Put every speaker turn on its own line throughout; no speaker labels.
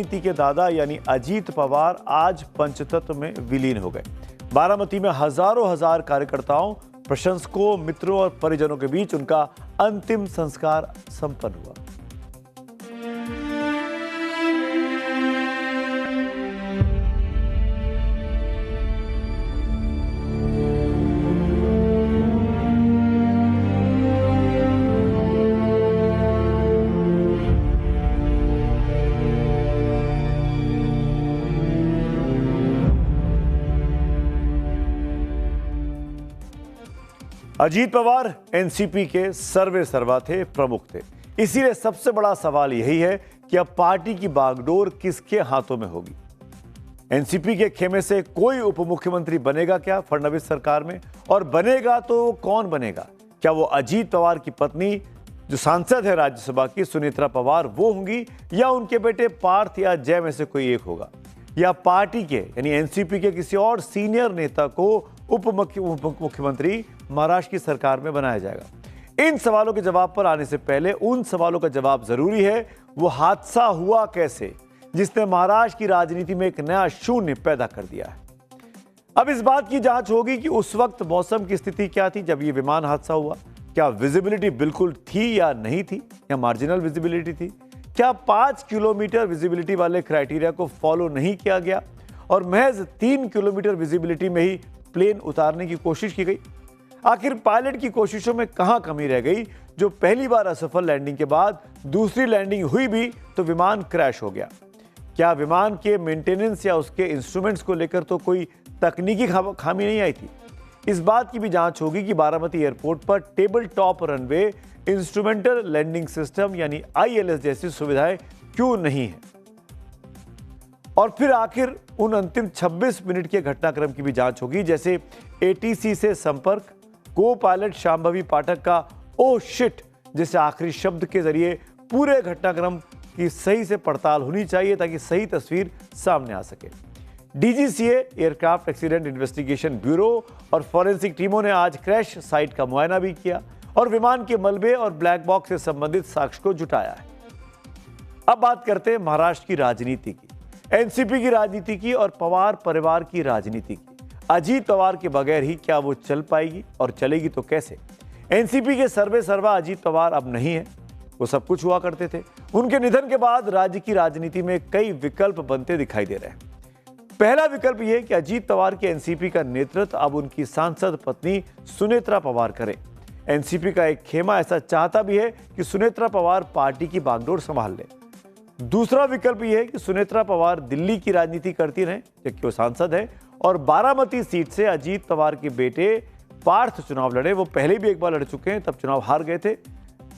राजनीति के दादा यानी अजीत पवार आज पंचतत्व में विलीन हो गए। बारामती में हजारों हजार कार्यकर्ताओं, प्रशंसकों, मित्रों और परिजनों के बीच उनका अंतिम संस्कार संपन्न हुआ। अजीत पवार एनसीपी के सर्वे सर्वा थे, प्रमुख थे। इसीलिए सबसे बड़ा सवाल यही है कि अब पार्टी की बागडोर किसके हाथों में होगी। एनसीपी के खेमे से कोई उप मुख्यमंत्री बनेगा क्या फडणवीस सरकार में, और बनेगा तो कौन बनेगा? क्या वो अजीत पवार की पत्नी जो सांसद है राज्यसभा की सुनेत्रा पवार वो होंगी, या उनके बेटे पार्थ या जय में से कोई एक होगा, या पार्टी के यानी एनसीपी के किसी और सीनियर नेता को उप मुख्यमंत्री महाराष्ट्र की सरकार में बनाया जाएगा? इन सवालों के जवाब पर आने से पहले उन सवालों का जवाब जरूरी है, वो हादसा हुआ कैसे जिसने महाराष्ट्र की राजनीति में एक नया शून्य पैदा कर दिया है। अब इस बात की जांच होगी कि उस वक्त मौसम की स्थिति क्या थी जब ये विमान हादसा हुआ। क्या विजिबिलिटी बिल्कुल थी या नहीं थी, या मार्जिनल विजिबिलिटी थी? क्या 5 किलोमीटर विजिबिलिटी वाले क्राइटेरिया को फॉलो नहीं किया गया और महज 3 किलोमीटर विजिबिलिटी में ही प्लेन उतारने की कोशिश की गई? आखिर पायलट की कोशिशों में कहां कमी रह गई जो पहली बार असफल लैंडिंग के बाद दूसरी लैंडिंग हुई भी तो विमान क्रैश हो गया? क्या विमान के मेंटेनेंस या उसके इंस्ट्रूमेंट्स को लेकर तो कोई तकनीकी खामी नहीं आई थी? इस बात की भी जांच होगी कि बारामती एयरपोर्ट पर table top runway, instrumental landing system यानी आईएलएस जैसी सुविधाएं क्यों नहीं है। और फिर आखिर उन अंतिम 26 मिनट के घटनाक्रम की भी जांच होगी, जैसे एटीसी से संपर्क, को पायलट शांभवी पाठक का ओ शिट जैसे आखिरी शब्द के जरिए पूरे घटनाक्रम की सही से पड़ताल होनी चाहिए ताकि सही तस्वीर सामने आ सके। DGCA, aircraft accident investigation bureau और फॉरेंसिक टीमों ने आज क्रैश साइट का मुआयना भी किया और विमान के मलबे और ब्लैक बॉक्स से संबंधित साक्ष्य को जुटाया है। अब बात करते हैं महाराष्ट्र की राजनीति की, एनसीपी की राजनीति की और पवार परिवार की राजनीति की। अजीत पवार के बगैर ही क्या वो चल पाएगी, और चलेगी तो कैसे? एनसीपी के सर्वे सर्वा अजीत पवार अब नहीं है, वो सब कुछ हुआ करते थे। उनके निधन के बाद राज्य की राजनीति में कई विकल्प बनते दिखाई दे रहे हैं। पहला विकल्प यह कि अजीत पवार के एनसीपी का नेतृत्व अब उनकी सांसद पत्नी सुनेत्रा पवार करे। एनसीपी का एक खेमा ऐसा चाहता भी है कि सुनेत्रा पवार पार्टी की बागडोर संभाल ले। दूसरा विकल्प यह है कि सुनेत्रा पवार दिल्ली की राजनीति करती रहें जबकि वो सांसद है, और बारामती सीट से अजीत पवार के बेटे पार्थ चुनाव लड़े। वो पहले भी एक बार लड़ चुके हैं, तब चुनाव हार गए थे।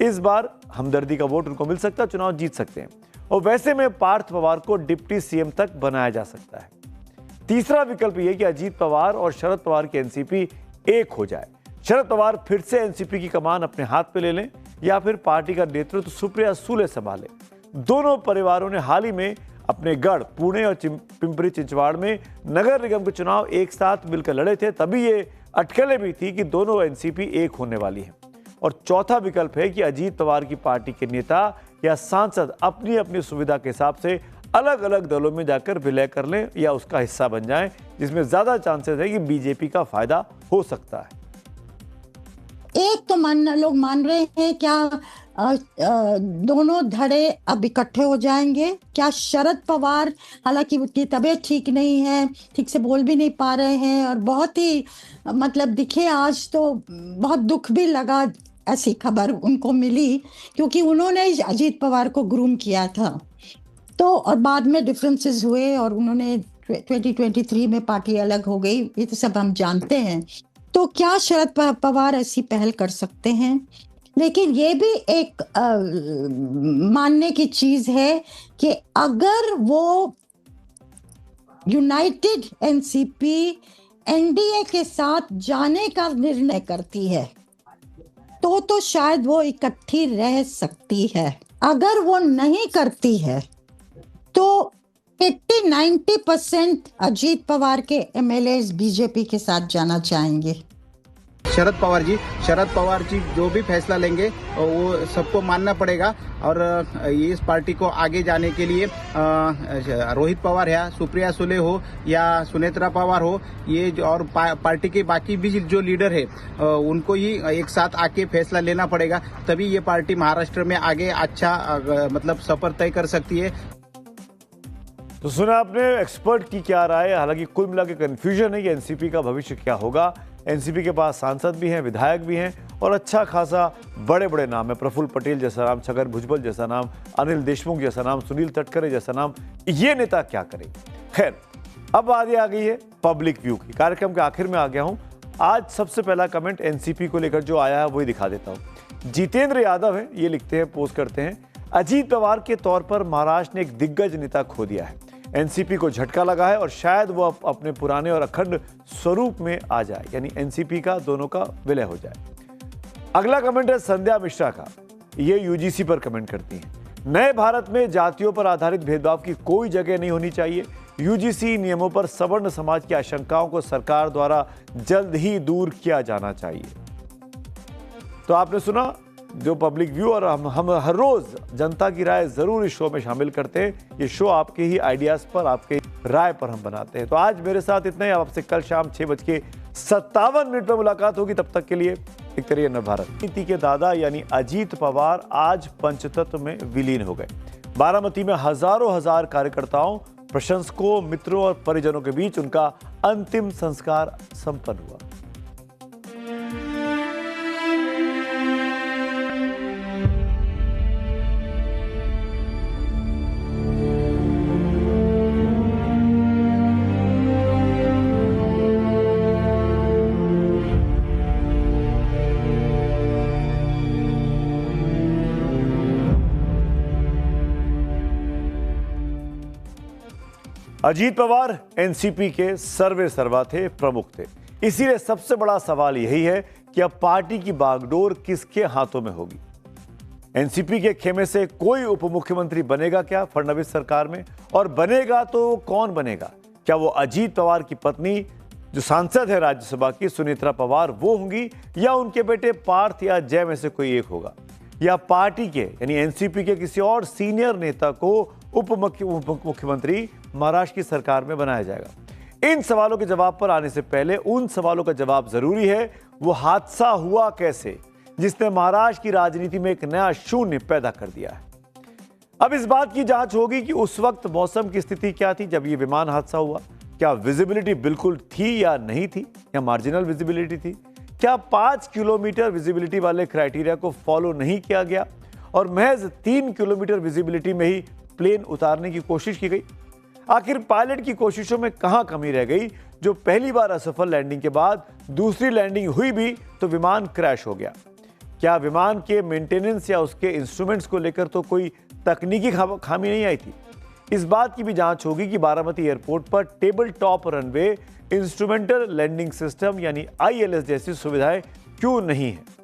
इस बार हमदर्दी का वोट उनको मिल सकता है, चुनाव जीत सकते हैं, और वैसे में पार्थ पवार को डिप्टी सीएम तक बनाया जा सकता है। तीसरा विकल्प यह कि अजीत पवार और शरद पवार की एनसीपी एक हो जाए। शरद पवार फिर से एनसीपी की कमान अपने हाथ पे ले लें, या फिर पार्टी का नेतृत्व सुप्रिया सुले संभाले। दोनों परिवारों ने हाल ही में अपने गढ़ पुणे और पिंपरी चिंचवाड़ में नगर निगम के चुनाव एक साथ मिलकर लड़े थे, तभी ये अटकलें भी थी कि दोनों एनसीपी एक होने वाली है। और चौथा विकल्प है कि अजीत पवार की पार्टी के नेता या सांसद अपनी अपनी सुविधा के हिसाब से अलग अलग दलों में जाकर विलय कर लें या उसका हिस्सा बन जाएं, जिसमें ज्यादा चांसेस है कि बीजेपी का फायदा हो सकता है।
एक तो लोग मान रहे हैं क्या दोनों धड़े अब इकट्ठे हो जाएंगे? क्या शरद पवार, हालांकि उनकी तबीयत ठीक नहीं है, ठीक से बोल भी नहीं पा रहे हैं और बहुत ही मतलब दिखे आज, तो बहुत दुख भी लगा ऐसी खबर उनको मिली, क्योंकि उन्होंने अजीत पवार को ग्रूम किया था। तो और बाद में डिफरेंसेस हुए और उन्होंने 2023 में पार्टी अलग हो गई, ये तो सब हम जानते हैं। तो क्या शरद पवार ऐसी पहल कर सकते हैं? लेकिन ये भी एक मानने की चीज है कि अगर वो यूनाइटेड एनसीपी एनडीए के साथ जाने का निर्णय करती है तो शायद वो इकट्ठी रह सकती है। अगर वो नहीं करती है तो 80-90% अजीत पवार के एमएलए बीजेपी के साथ जाना चाहेंगे।
शरद पवार जी जो भी फैसला लेंगे वो सबको मानना पड़ेगा। और इस पार्टी को आगे जाने के लिए रोहित पवार या सुप्रिया सुले हो या सुनेत्रा पवार हो, ये और पार्टी के बाकी भी जो लीडर है उनको ही एक साथ आके फैसला लेना पड़ेगा, तभी ये पार्टी महाराष्ट्र में आगे अच्छा मतलब सफर तय कर सकती है।
तो सुना आपने एक्सपर्ट की क्या राय है। हालांकि कुल मिला के कंफ्यूजन है कि एनसीपी का भविष्य क्या होगा। एनसीपी के पास सांसद भी हैं, विधायक भी हैं और अच्छा खासा बड़े बड़े नाम है। प्रफुल्ल पटेल जैसा नाम, छगन भुजबल जैसा नाम, अनिल देशमुख जैसा नाम, सुनील तटकरे जैसा नाम। ये नेता क्या करेंगे? खैर, अब बात आ गई है पब्लिक व्यू की। कार्यक्रम के आखिर में आ गया हूं। आज सबसे पहला कमेंट एनसीपी को लेकर जो आया है वही दिखा देता हूं। जितेंद्र यादव है, ये लिखते हैं, पोस्ट करते हैं, अजीत पवार के तौर पर महाराष्ट्र ने एक दिग्गज नेता खो दिया है। एनसीपी को झटका लगा है और शायद वो अपने पुराने और अखंड स्वरूप में आ जाए, यानी एनसीपी का दोनों का विलय हो जाए। अगला कमेंट है संध्या मिश्रा का। ये यूजीसी पर कमेंट करती हैं, नए भारत में जातियों पर आधारित भेदभाव की कोई जगह नहीं होनी चाहिए। यूजीसी नियमों पर सवर्ण समाज की आशंकाओं को सरकार द्वारा जल्द ही दूर किया जाना चाहिए। तो आपने सुना जो पब्लिक व्यू, और हम हर रोज जनता की राय जरूर इस शो में शामिल करते हैं। ये शो आपके ही आइडियाज पर, आपके राय पर हम बनाते हैं। तो आज मेरे साथ इतना ही। आपसे कल शाम 6:57 पर मुलाकात होगी। तब तक के लिए देखते रहिए नवभारत। नीति के दादा यानी अजीत पवार आज पंचतत्व में विलीन हो गए। बारामती में हजारों हजार कार्यकर्ताओं, प्रशंसकों, मित्रों और परिजनों के बीच उनका अंतिम संस्कार संपन्न हुआ। अजीत पवार एनसीपी के सर्वे सर्वा थे, प्रमुख थे। इसीलिए सबसे बड़ा सवाल यही है कि अब पार्टी की बागडोर किसके हाथों में होगी। एनसीपी के खेमे से कोई उप मुख्यमंत्री बनेगा क्या फडणवीस सरकार में? और बनेगा तो कौन बनेगा? क्या वो अजीत पवार की पत्नी जो सांसद है राज्यसभा की सुनेत्रा पवार वो होंगी, या उनके बेटे पार्थ या जय में से कोई एक होगा, या पार्टी के यानी एनसीपी के किसी और सीनियर नेता को उप मुख्यमंत्री महाराष्ट्र की सरकार में बनाया जाएगा? इन सवालों के जवाब पर आने से पहले उन सवालों का जवाब जरूरी है, वो हादसा हुआ कैसे जिसने महाराष्ट्र की राजनीति में एक नया शून्य पैदा कर दिया है। अब इस बात की जांच होगी कि उस वक्त मौसम की स्थिति क्या थी जब ये विमान हादसा हुआ। क्या विजिबिलिटी बिल्कुल थी या नहीं थी, या मार्जिनल विजिबिलिटी थी? क्या 5 किलोमीटर विजिबिलिटी वाले क्राइटेरिया को फॉलो नहीं किया गया और महज 3 किलोमीटर विजिबिलिटी में ही प्लेन उतारने की कोशिश की गई? आखिर पायलट की कोशिशों में कहां कमी रह गई जो पहली बार असफल लैंडिंग के बाद दूसरी लैंडिंग हुई भी तो विमान क्रैश हो गया? क्या विमान के मेंटेनेंस या उसके इंस्ट्रूमेंट्स को लेकर तो कोई तकनीकी खामी नहीं आई थी? इस बात की भी जांच होगी कि बारामती एयरपोर्ट पर table top runway, instrumental landing system यानी आईएलएस जैसी सुविधाएं क्यों नहीं है।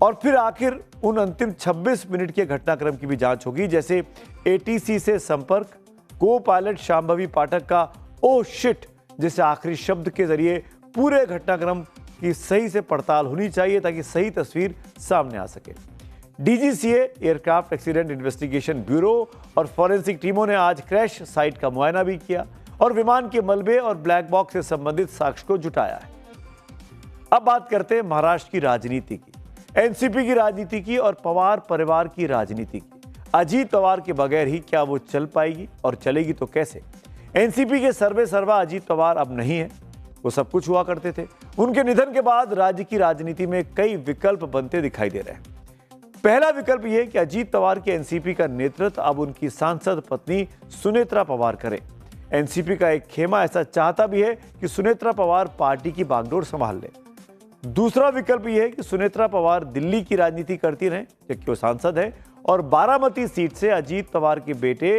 और फिर आखिर उन अंतिम 26 मिनट के घटनाक्रम की भी जांच होगी, जैसे एटीसी से संपर्क, को पायलट शांभवी पाठक का ओ शिट जैसे आखिरी शब्द के जरिए पूरे घटनाक्रम की सही से पड़ताल होनी चाहिए ताकि सही तस्वीर सामने आ सके। DGCA aircraft accident investigation bureau और फॉरेंसिक टीमों ने आज क्रैश साइट का मुआयना भी किया और विमान के मलबे और ब्लैक बॉक्स से संबंधित साक्ष्य को जुटाया है। अब बात करते हैं महाराष्ट्र की राजनीति की, एनसीपी की राजनीति की और पवार परिवार की राजनीति की। अजीत पवार के बगैर ही क्या वो चल पाएगी, और चलेगी तो कैसे? एनसीपी के सर्वे सर्वा अजीत पवार अब नहीं है, वो सब कुछ हुआ करते थे। उनके निधन के बाद राज्य की राजनीति में कई विकल्प बनते दिखाई दे रहे हैं। पहला विकल्प यह कि अजीत पवार के एनसीपी का नेतृत्व अब उनकी सांसद पत्नी सुनेत्रा पवार करे। एनसीपी का एक खेमा ऐसा चाहता भी है कि सुनेत्रा पवार पार्टी की बागडोर संभाल ले। दूसरा विकल्प यह है कि सुनेत्रा पवार दिल्ली की राजनीति करती रहें क्योंकि वो सांसद है, और बारामती सीट से अजीत पवार के बेटे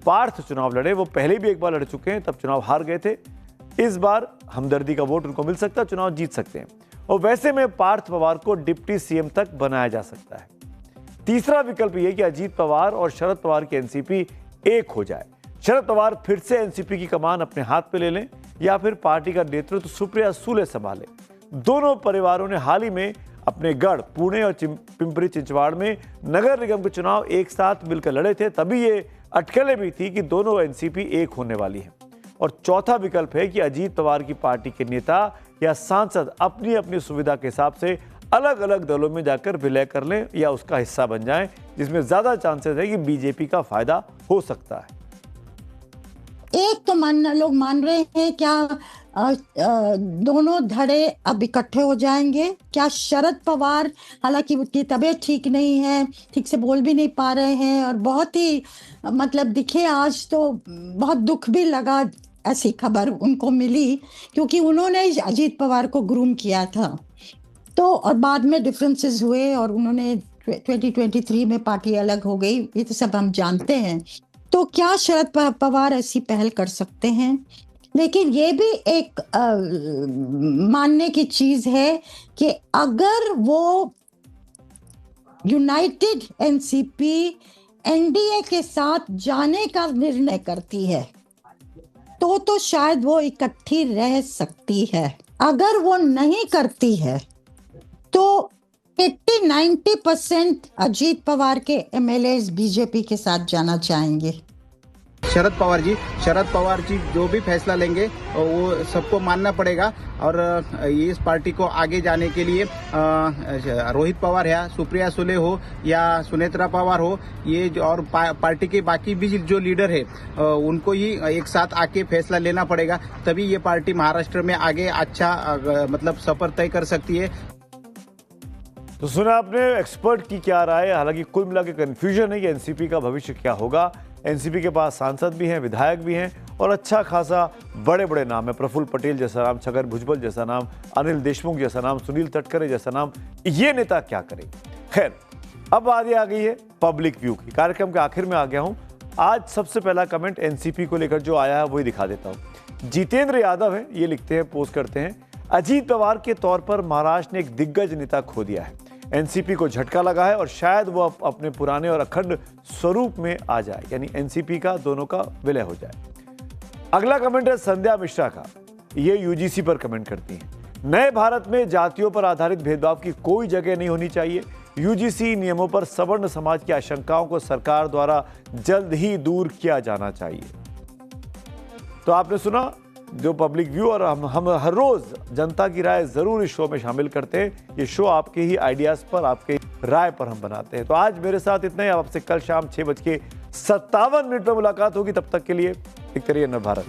पार्थ चुनाव लड़े। वो पहले भी एक बार लड़ चुके हैं, तब चुनाव हार गए थे। इस बार हमदर्दी का वोट उनको मिल सकता है, चुनाव जीत सकते हैं, और वैसे में पार्थ पवार को डिप्टी सीएम तक बनाया जा सकता है। तीसरा विकल्प यह कि अजीत पवार और शरद पवार की एनसीपी एक हो जाए। शरद पवार फिर से एनसीपी की कमान अपने हाथ पे ले लें, या फिर पार्टी का नेतृत्व सुप्रिया सुले संभाले। दोनों परिवारों ने हाल ही में अपने गढ़ पुणे और पिंपरी चिंचवाड़ में नगर निगम के चुनाव एक साथ मिलकर लड़े थे। तभी ये अटकलें भी थी कि दोनों एनसीपी एक होने वाली है। और चौथा विकल्प है कि अजीत पवार की पार्टी के नेता या सांसद अपनी अपनी सुविधा के हिसाब से अलग अलग दलों में जाकर विलय कर लें या उसका हिस्सा बन जाएं, जिसमें ज्यादा चांसेस है कि बीजेपी का फायदा हो सकता है।
एक तो लोग मान रहे हैं क्या दोनों धड़े अब इकट्ठे हो जाएंगे? क्या शरद पवार, हालांकि उनकी तबीयत ठीक नहीं है, ठीक से बोल भी नहीं पा रहे हैं और बहुत ही मतलब दिखे आज, तो बहुत दुख भी लगा ऐसी खबर उनको मिली, क्योंकि उन्होंने अजीत पवार को ग्रूम किया था। तो और बाद में डिफरेंसेस हुए और उन्होंने 2023 में पार्टी अलग हो गई, ये तो सब हम जानते हैं। तो क्या शरद पवार ऐसी पहल कर सकते हैं? लेकिन ये भी एक मानने की चीज है कि अगर वो यूनाइटेड एनसीपी एनडीए के साथ जाने का निर्णय करती है तो शायद वो इकट्ठी रह सकती है। अगर वो नहीं करती है तो 80-90% अजीत पवार के एमएलए बीजेपी के साथ जाना चाहेंगे।
शरद पवार जी जो भी फैसला लेंगे वो सबको मानना पड़ेगा। और इस पार्टी को आगे जाने के लिए रोहित पवार है, सुप्रिया सुले हो या सुनेत्रा पवार हो, ये और पार्टी के बाकी भी जो लीडर है उनको ही एक साथ आके फैसला लेना पड़ेगा, तभी ये पार्टी महाराष्ट्र में आगे अच्छा मतलब सफर तय कर सकती है।
तो सुना आपने एक्सपर्ट की क्या राय है। हालांकि कुल मिला के कंफ्यूजन है कि एनसीपी का भविष्य क्या होगा। एनसीपी के पास सांसद भी हैं, विधायक भी हैं और अच्छा खासा बड़े बड़े नाम है। प्रफुल्ल पटेल जैसा नाम, छगन भुजबल जैसा नाम, अनिल देशमुख जैसा नाम, सुनील तटकरे जैसा नाम। ये नेता क्या करें? खैर, अब आगे आ गई है पब्लिक व्यू की। कार्यक्रम के आखिर में आ गया हूं। आज सबसे पहला कमेंट एनसीपी को लेकर जो आया है वही दिखा देता हूं। जितेंद्र यादव है, ये लिखते हैं, पोस्ट करते हैं, अजीत पवार के तौर पर महाराष्ट्र ने एक दिग्गज नेता खो दिया है। एनसीपी को झटका लगा है और शायद वो अपने पुराने और अखंड स्वरूप में आ जाए, यानी एनसीपी का दोनों का विलय हो जाए। अगला कमेंट है संध्या मिश्रा का। ये यूजीसी पर कमेंट करती हैं। नए भारत में जातियों पर आधारित भेदभाव की कोई जगह नहीं होनी चाहिए। यूजीसी नियमों पर सवर्ण समाज की आशंकाओं को सरकार द्वारा जल्द ही दूर किया जाना चाहिए। तो आपने सुना जो पब्लिक व्यू, और हम हर रोज जनता की राय जरूर इस शो में शामिल करते हैं। ये शो आपके ही आइडियाज पर, आपके राय पर हम बनाते हैं। तो आज मेरे साथ इतना ही। आपसे कल शाम 6:57 पर मुलाकात होगी। तब तक के लिए देखते रहिए नव भारत।